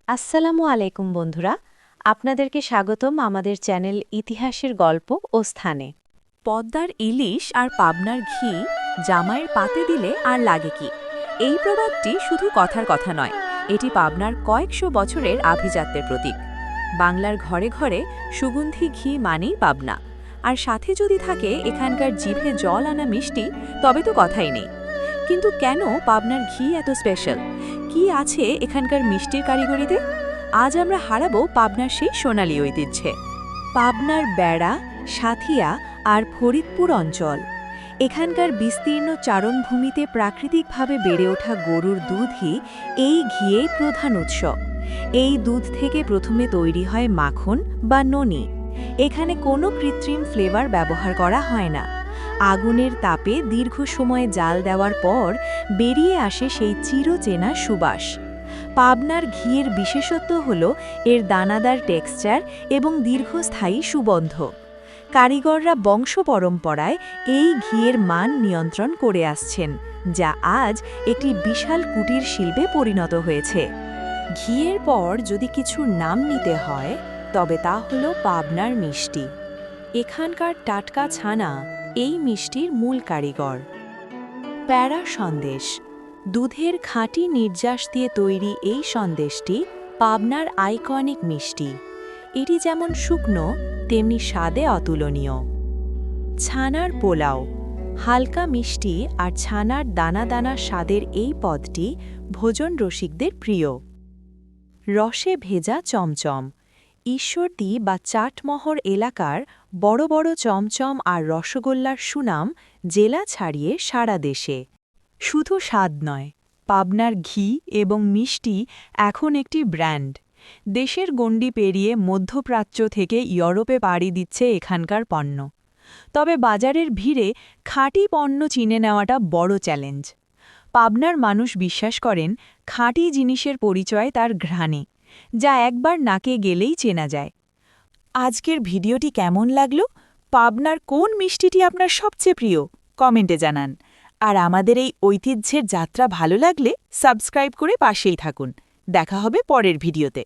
আসসালামু আলাইকুম বন্ধুরা, আপনাদেরকে স্বাগতম আমাদের চ্যানেল ইতিহাসের গল্প ও স্থানে। পদ্মার ইলিশ আর পাবনার ঘি জামাইয়ের পাতে দিলে আর লাগে কি? এই প্রবাদটি শুধু কথার কথা নয়, এটি পাবনার কয়েকশো বছরের আভিজাত্যের প্রতীক। বাংলার ঘরে ঘরে সুগন্ধি ঘি মানেই পাবনা, আর সাথে যদি থাকে এখানকার জিভে জল আনা মিষ্টি, তবে তো কথাই নেই। কিন্তু কেন পাবনার ঘি এত স্পেশাল? কি আছে এখানকার মিষ্টির কারিগরিতে? আজ আমরা হারাবো পাবনার সেই সোনালী ঐতিহ্যে। পাবনার বেড়া, সাথিয়া আর ফরিদপুর অঞ্চল, এখানকার বিস্তীর্ণ চারণভূমিতে প্রাকৃতিকভাবে বেড়ে ওঠা গরুর দুধই এই ঘিয়েই প্রধান উৎস। এই দুধ থেকে প্রথমে তৈরি হয় মাখন বা ননি। এখানে কোনো কৃত্রিম ফ্লেভার ব্যবহার করা হয় না। আগুনের তাপে দীর্ঘ সময় জাল দেওয়ার পর বেরিয়ে আসে সেই চিরচেনা সুবাস। পাবনার ঘিয়ের বিশেষত্ব হল এর দানাদার টেক্সচার এবং দীর্ঘস্থায়ী সুগন্ধ। কারিগররা বংশ পরম্পরায় এই ঘিয়ের মান নিয়ন্ত্রণ করে আসছেন, যা আজ একটি বিশাল কুটির শিল্পে পরিণত হয়েছে। ঘিয়ের পর যদি কিছুর নাম নিতে হয়, তবে তা হল পাবনার মিষ্টি। এখানকার টাটকা ছানা এই মিষ্টির মূল কারিগর। প্যারা সন্দেশ, দুধের খাঁটি নির্যাস দিয়ে তৈরি এই সন্দেশটি পাবনার আইকনিক মিষ্টি। এটি যেমন শুকনো, তেমনি স্বাদে অতুলনীয়। ছানার পোলাও, হালকা মিষ্টি আর ছানার দানা দানা স্বাদের এই পদটি ভোজন রসিকদের প্রিয়। রসে ভেজা চমচম, ঈশ্বরদী বা চাটমোহর এলাকার বড় বড় চমচম আর রসগোল্লার সুনাম জেলা ছাড়িয়ে সারা দেশে। শুধু স্বাদ নয়, পাবনার ঘি এবং মিষ্টি এখন একটি ব্র্যান্ড। দেশের গণ্ডি পেরিয়ে মধ্যপ্রাচ্য থেকে ইউরোপে পাড়ি দিচ্ছে এখানকার পণ্য। তবে বাজারের ভিড়ে খাঁটি পণ্য চিনে নেওয়াটা বড় চ্যালেঞ্জ। পাবনার মানুষ বিশ্বাস করেন খাঁটি জিনিসের পরিচয় তার ঘ্রাণে, যা একবার নাকে গেলেই চেনা যায়। আজকের ভিডিওটি কেমন লাগলো? পাবনার কোন মিষ্টিটি আপনার সবচেয়ে প্রিয়? কমেন্টে জানান। আর আমাদের এই ঐতিহ্যের যাত্রা ভালো লাগলে সাবস্ক্রাইব করে পাশেই থাকুন। দেখা হবে পরের ভিডিওতে।